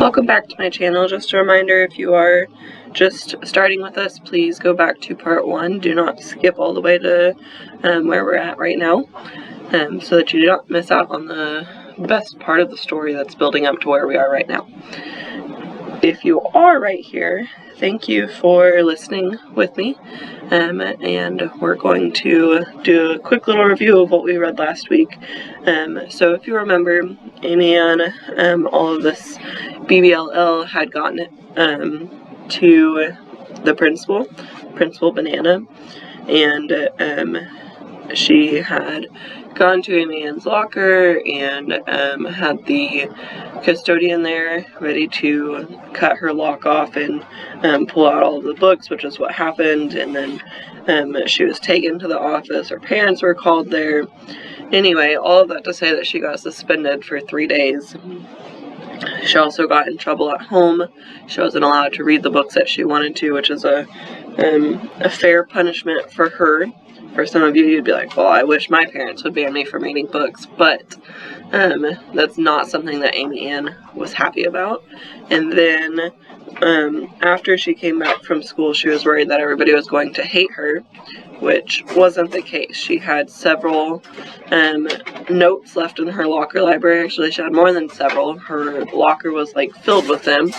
Welcome back to my channel. Just a reminder, if you are just starting with us, please go back to part 1. Do not skip all the way to where we're at right now, so that you do not miss out on the best part of the story that's building up to where we are right now. If you are right here, thank you for listening with me, and we're going to do a quick little review of what we read last week. So if you remember, Amy and all of this BBLL had gotten it to the Principal Banana, and she had gone to Amy Ann's locker and had the custodian there ready to cut her lock off and pull out all of the books, which is what happened. And then she was taken to the office. Her parents were called there. Anyway, all of that to say that she got suspended for 3 days. She also got in trouble at home. She wasn't allowed to read the books that she wanted to, which is a fair punishment for her. For some of you, you'd be like, well, I wish my parents would ban me from reading books, but that's not something that Amy Ann was happy about. And then after she came back from school, she was worried that everybody was going to hate her, which wasn't the case. She had several notes left in her locker library. Actually, she had more than several. Her locker was like filled with them.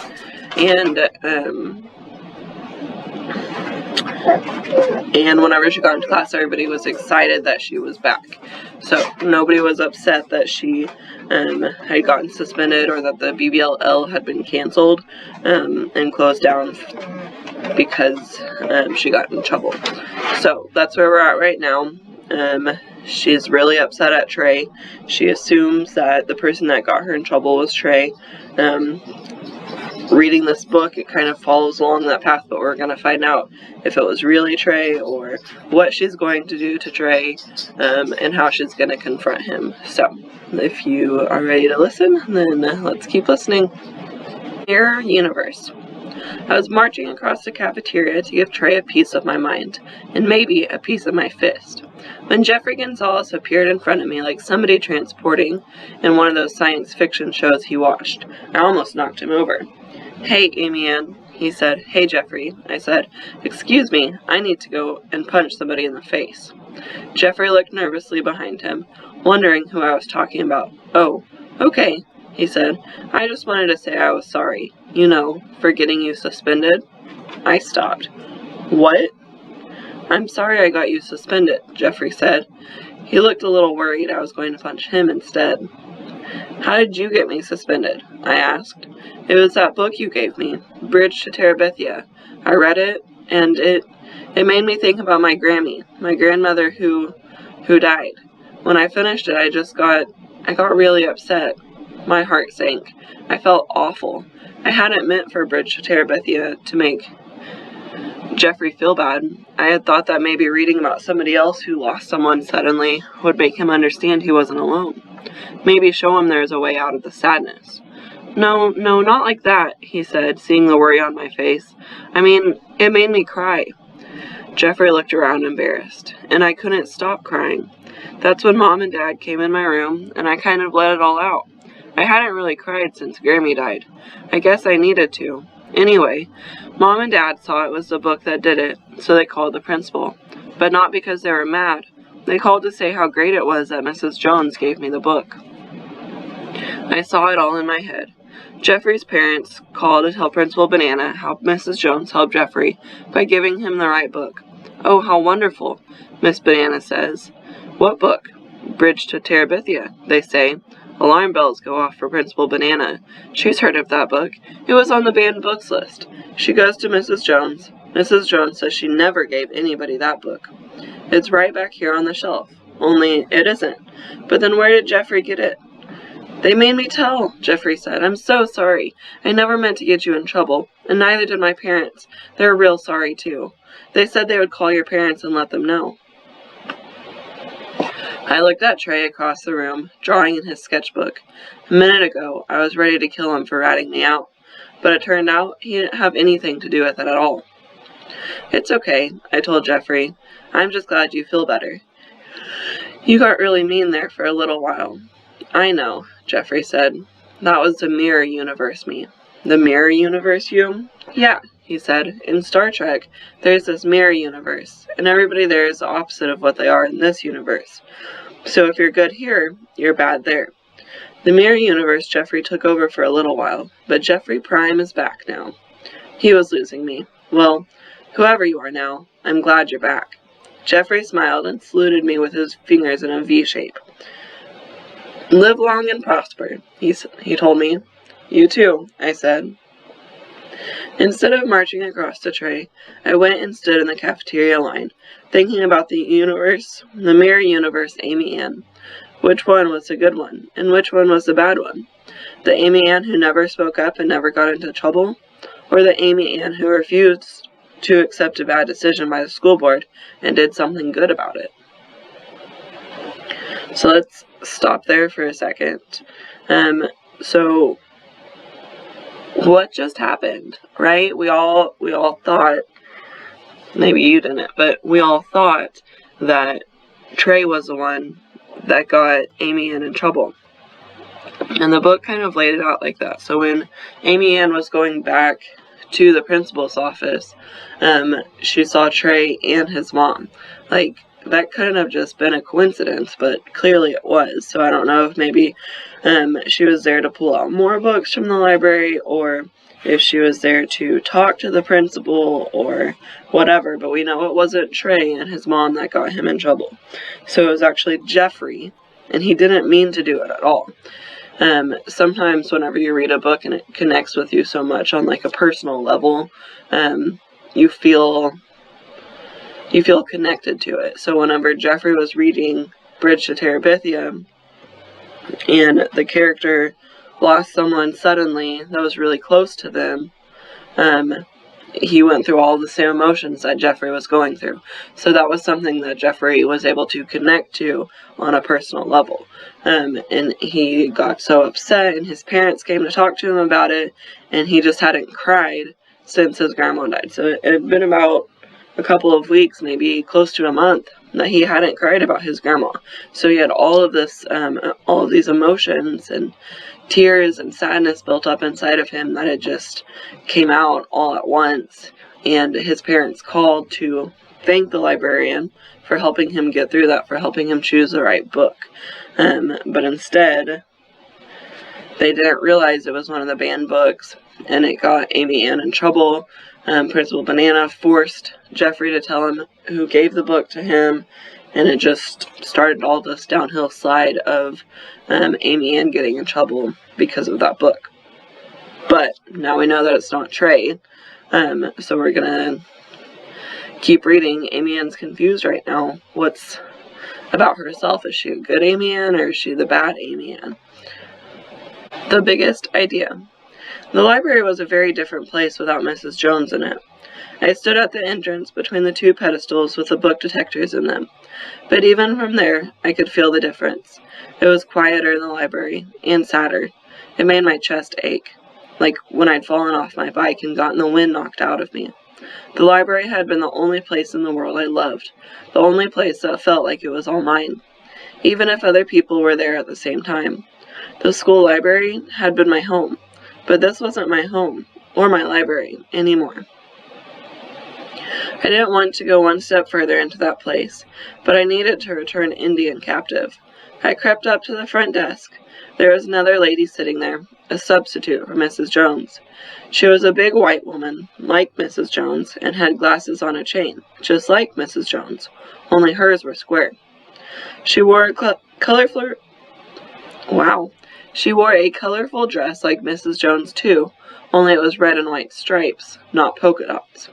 And whenever she got into class, everybody was excited that she was back. So nobody was upset that she had gotten suspended or that the BBLL had been canceled and closed down because she got in trouble. So that's where we're at right now. She's really upset at Trey. She assumes that the person that got her in trouble was Trey. Reading this book, it kind of follows along that path, but we're going to find out if it was really Trey or what she's going to do to Trey and how she's going to confront him. So, if you are ready to listen, then let's keep listening. Mirror Universe. I was marching across the cafeteria to give Trey a piece of my mind, and maybe a piece of my fist, when Jeffrey Gonzalez appeared in front of me like somebody transporting in one of those science fiction shows he watched. I almost knocked him over. Hey, Amy Ann, he said. Hey, Jeffrey, I said. Excuse me, I need to go and punch somebody in the face. Jeffrey looked nervously behind him, wondering who I was talking about. Oh, okay, he said. I just wanted to say I was sorry, you know, for getting you suspended. I stopped. What? I'm sorry I got you suspended, Jeffrey said. He looked a little worried I was going to punch him instead. How did you get me suspended? I asked. It was that book you gave me, Bridge to Terabithia. I read it, and it made me think about my Grammy, my grandmother who died. When I finished it, I got really upset. My heart sank. I felt awful. I hadn't meant for Bridge to Terabithia to make Jeffrey feel bad. I had thought that maybe reading about somebody else who lost someone suddenly would make him understand he wasn't alone. Maybe show him there's a way out of the sadness. No, not like that, he said, seeing the worry on my face. I mean, it made me cry. Jeffrey looked around embarrassed, and I couldn't stop crying. That's when Mom and Dad came in my room, and I kind of let it all out. I hadn't really cried since Grammy died. I guess I needed to. Anyway, Mom and Dad saw it was the book that did it, so they called the principal. But not because they were mad. They called to say how great it was that Mrs. Jones gave me the book. I saw it all in my head. Jeffrey's parents called to tell Principal Banana how Mrs. Jones helped Jeffrey by giving him the right book. Oh, how wonderful, Miss Banana says. What book? Bridge to Terabithia, they say. Alarm bells go off for Principal Banana. She's heard of that book. It was on the banned books list. She goes to Mrs. Jones. Mrs. Jones says she never gave anybody that book. It's right back here on the shelf. Only it isn't. But then where did Jeffrey get it? They made me tell, Jeffrey said. I'm so sorry. I never meant to get you in trouble, and neither did my parents. They're real sorry, too. They said they would call your parents and let them know. I looked at Trey across the room, drawing in his sketchbook. A minute ago, I was ready to kill him for ratting me out, but it turned out he didn't have anything to do with it at all. It's okay, I told Jeffrey. I'm just glad you feel better. You got really mean there for a little while. I know, Jeffrey said. That was the Mirror Universe me. The mirror universe, you? Yeah, he said. In Star Trek, there's this mirror universe, and everybody there is the opposite of what they are in this universe. So if you're good here, you're bad there. The mirror universe Jeffrey took over for a little while, but Jeffrey Prime is back now. He was losing me. Well, whoever you are now, I'm glad you're back. Jeffrey smiled and saluted me with his fingers in a V shape. Live long and prosper, he told me. You too, I said. Instead of marching across the tray, I went and stood in the cafeteria line, thinking about the mirror universe Amy Ann. Which one was the good one, and which one was the bad one? The Amy Ann who never spoke up and never got into trouble? Or the Amy Ann who refused to accept a bad decision by the school board and did something good about it? So let's stop there for a second. So what just happened, right? We all thought, maybe you didn't, but we all thought that Trey was the one that got Amy Ann in trouble. And the book kind of laid it out like that. So when Amy Ann was going back to the principal's office, she saw Trey and his mom. Like, that couldn't have just been a coincidence, but clearly it was. So I don't know if maybe she was there to pull out more books from the library, or if she was there to talk to the principal, or whatever. But we know it wasn't Trey and his mom that got him in trouble. So it was actually Jeffrey, and he didn't mean to do it at all. Sometimes whenever you read a book and it connects with you so much on like a personal level, you feel connected to it. So whenever Jeffrey was reading Bridge to Terabithia, and the character lost someone suddenly that was really close to them, he went through all the same emotions that Jeffrey was going through. So that was something that Jeffrey was able to connect to on a personal level. And he got so upset, and his parents came to talk to him about it, and he just hadn't cried since his grandma died. So it had been about a couple of weeks, maybe close to a month, that he hadn't cried about his grandma. So he had all of these emotions and tears and sadness built up inside of him that it just came out all at once. And his parents called to thank the librarian for helping him get through that, for helping him choose the right book. But instead, they didn't realize it was one of the banned books, and it got Amy Ann in trouble. Principal Banana forced Jeffrey to tell him who gave the book to him, and it just started all this downhill slide of Amy Ann getting in trouble because of that book. But now we know that it's not Trey, so we're gonna keep reading. Amy Ann's confused right now. What's about herself? Is she a good Amy Ann, or is she the bad Amy Ann? The biggest idea. The library was a very different place without Mrs. Jones in it. I stood at the entrance between the two pedestals with the book detectors in them. But even from there, I could feel the difference. It was quieter in the library, and sadder. It made my chest ache, like when I'd fallen off my bike and gotten the wind knocked out of me. The library had been the only place in the world I loved, the only place that felt like it was all mine, even if other people were there at the same time. The school library had been my home, but this wasn't my home, or my library, anymore. I didn't want to go one step further into that place, but I needed to return Indian captive. I crept up to the front desk. There was another lady sitting there, a substitute for Mrs. Jones. She was a big white woman, like Mrs. Jones, and had glasses on a chain, just like Mrs. Jones, only hers were square. She wore a colorful dress like Mrs. Jones too, only it was red and white stripes, not polka dots.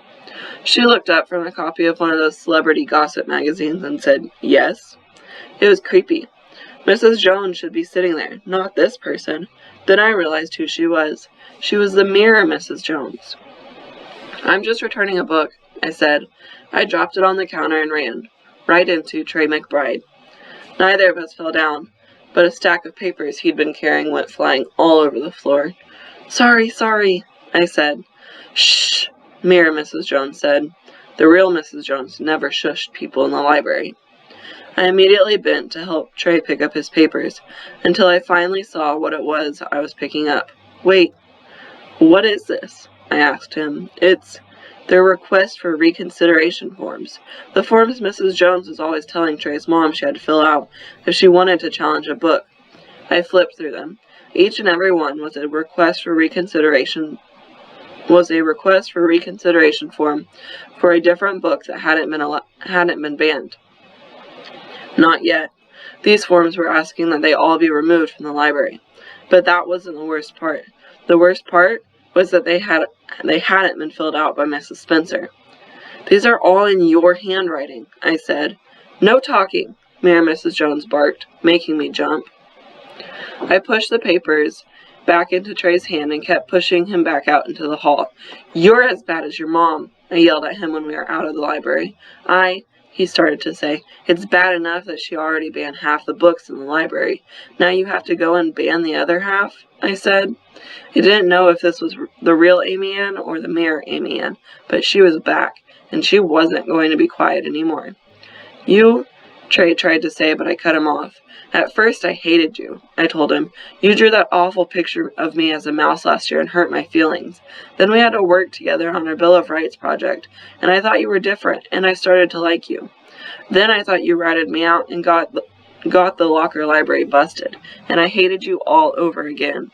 She looked up from a copy of one of those celebrity gossip magazines and said, "Yes." It was creepy. Mrs. Jones should be sitting there, not this person. Then I realized who she was. She was the mirror Mrs. Jones. "I'm just returning a book," I said. I dropped it on the counter and ran, right into Trey McBride. Neither of us fell down, but a stack of papers he'd been carrying went flying all over the floor. Sorry, I said. "Shh," Mirror Mrs. Jones said. The real Mrs. Jones never shushed people in the library. I immediately bent to help Trey pick up his papers, until I finally saw what it was I was picking up. Wait, "What is this?" I asked him. "They're request for reconsideration forms. The forms Mrs. Jones was always telling Trey's mom she had to fill out if she wanted to challenge a book." I flipped through them. Each and every one was a request for reconsideration form for a different book that hadn't been banned. Not yet. These forms were asking that they all be removed from the library. But that wasn't the worst part. The worst part was that they hadn't been filled out by Mrs. Spencer. "These are all in your handwriting," I said. "No talking," Mayor Mrs. Jones barked, making me jump. I pushed the papers back into Trey's hand and kept pushing him back out into the hall. "You're as bad as your mom," I yelled at him when we were out of the library. He started to say. "It's bad enough that she already banned half the books in the library. Now you have to go and ban the other half," I said. I didn't know if this was the real Amy Ann or the Mayor Amy Ann, but she was back, and she wasn't going to be quiet anymore. Trey tried to say, but I cut him off. "At first I hated you," I told him. "You drew that awful picture of me as a mouse last year and hurt my feelings. Then we had to work together on our Bill of Rights project, and I thought you were different, and I started to like you. Then I thought you ratted me out and got the locker library busted, and I hated you all over again."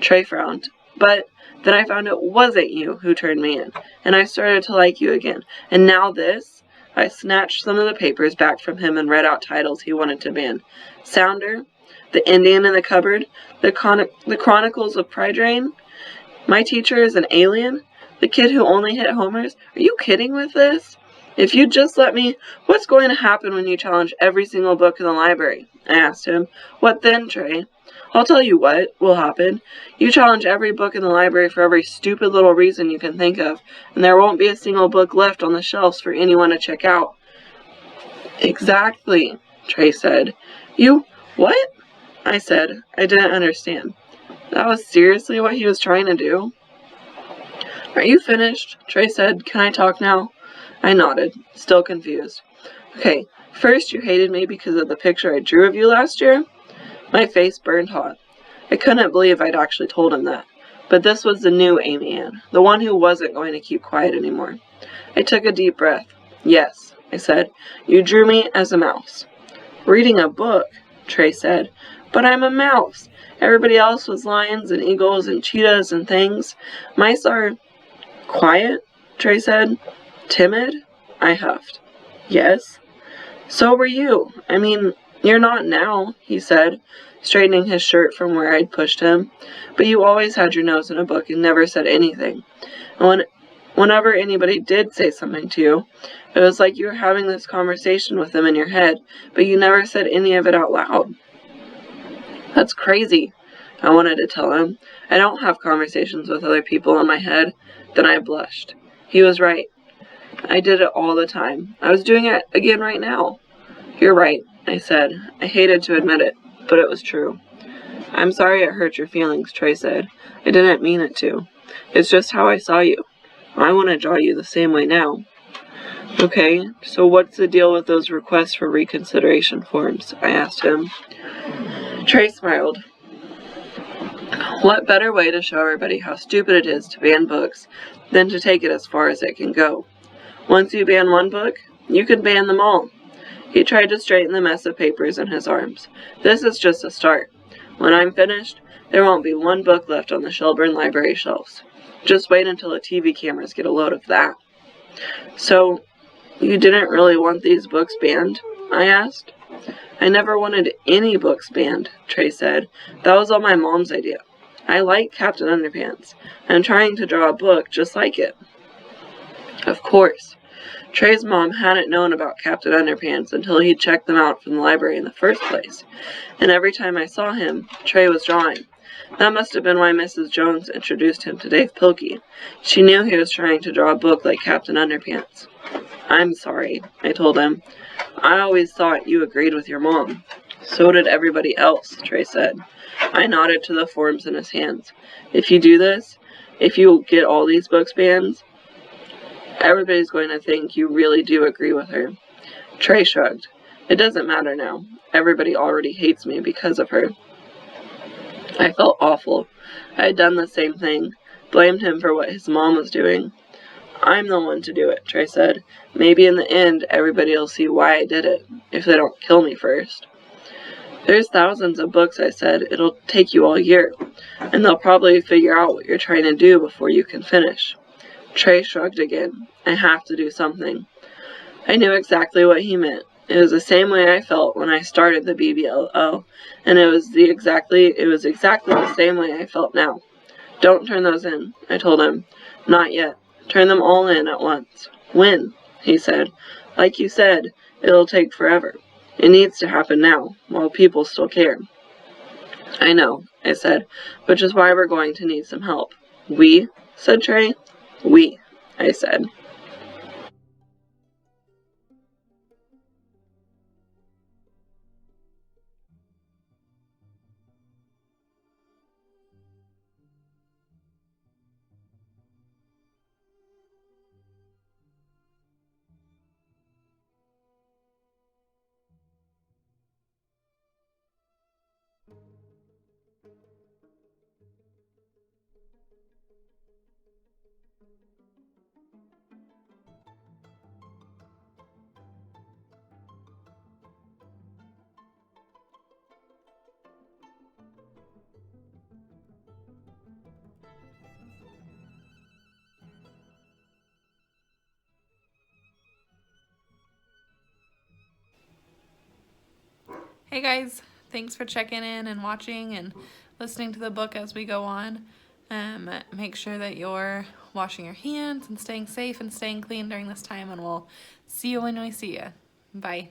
Trey frowned. "But then I found it wasn't you who turned me in, and I started to like you again. And now this?" I snatched some of the papers back from him and read out titles he wanted to ban. "Sounder," "The Indian in the Cupboard," the Chronicles of Prydrain," "My Teacher is an Alien," "The Kid Who Only Hit Homers." Are you kidding with this? "If you'd just let me, what's going to happen when you challenge every single book in the library?" I asked him. "What then, Trey?" "I'll tell you what will happen. You challenge every book in the library for every stupid little reason you can think of, and there won't be a single book left on the shelves for anyone to check out." "Exactly," Trey said. "You, what?" I said. I didn't understand. That was seriously what he was trying to do? "Are you finished?" Trey said. "Can I talk now?" I nodded, still confused. "Okay, first you hated me because of the picture I drew of you last year?" My face burned hot. I couldn't believe I'd actually told him that. But this was the new Amy Ann, the one who wasn't going to keep quiet anymore. I took a deep breath. "Yes," I said. "You drew me as a mouse." "Reading a book," Trey said. "But I'm a mouse. Everybody else was lions and eagles and cheetahs and things. Mice are..." "Quiet," Trey said. "Timid?" I huffed. "Yes." "So were you. I mean, you're not now," he said, straightening his shirt from where I'd pushed him. "But you always had your nose in a book and never said anything. And whenever anybody did say something to you, it was like you were having this conversation with them in your head, but you never said any of it out loud." "That's crazy," I wanted to tell him. "I don't have conversations with other people in my head." Then I blushed. He was right. I did it all the time. I was doing it again right now. "You're right," I said. I hated to admit it, but it was true. "I'm sorry it hurt your feelings," Trey said. "I didn't mean it to. It's just how I saw you. I want to draw you the same way now." "Okay, so what's the deal with those requests for reconsideration forms?" I asked him. Trey smiled. "What better way to show everybody how stupid it is to ban books than to take it as far as it can go? Once you ban one book, you can ban them all." He tried to straighten the mess of papers in his arms. "This is just a start. When I'm finished, there won't be one book left on the Shelburne Library shelves. Just wait until the TV cameras get a load of that." "So, you didn't really want these books banned?" I asked. "I never wanted any books banned," Trey said. "That was all my mom's idea. I like Captain Underpants. I'm trying to draw a book just like it." Of course. Trey's mom hadn't known about Captain Underpants until he'd checked them out from the library in the first place. And every time I saw him, Trey was drawing. That must have been why Mrs. Jones introduced him to Dave Pilkey. She knew he was trying to draw a book like Captain Underpants. "I'm sorry," I told him. "I always thought you agreed with your mom." "So did everybody else," Trey said. I nodded to the forms in his hands. "If you do this, if you get all these books banned, everybody's going to think you really do agree with her." Trey shrugged. "It doesn't matter now. Everybody already hates me because of her." I felt awful. I had done the same thing, blamed him for what his mom was doing. I'm the one to do it, Trey said. Maybe in the end, everybody will see why I did it, if they don't kill me first. There's thousands of books, I said. It'll take you all year, and they'll probably figure out what you're trying to do before you can finish. Trey shrugged again. I have to do something. I knew exactly what he meant. It was the same way I felt when I started the BBLO, and it was exactly the same way I felt now. Don't turn those in, I told him. Not yet. Turn them all in at once. When? He said. Like you said, it'll take forever. It needs to happen now, while people still care. I know, I said, which is why we're going to need some help. We? Said Trey. We, I said. Hey guys, thanks for checking in and watching and listening to the book as we go on. Make sure that you're washing your hands and staying safe and staying clean during this time, and we'll see you when we see you. Bye.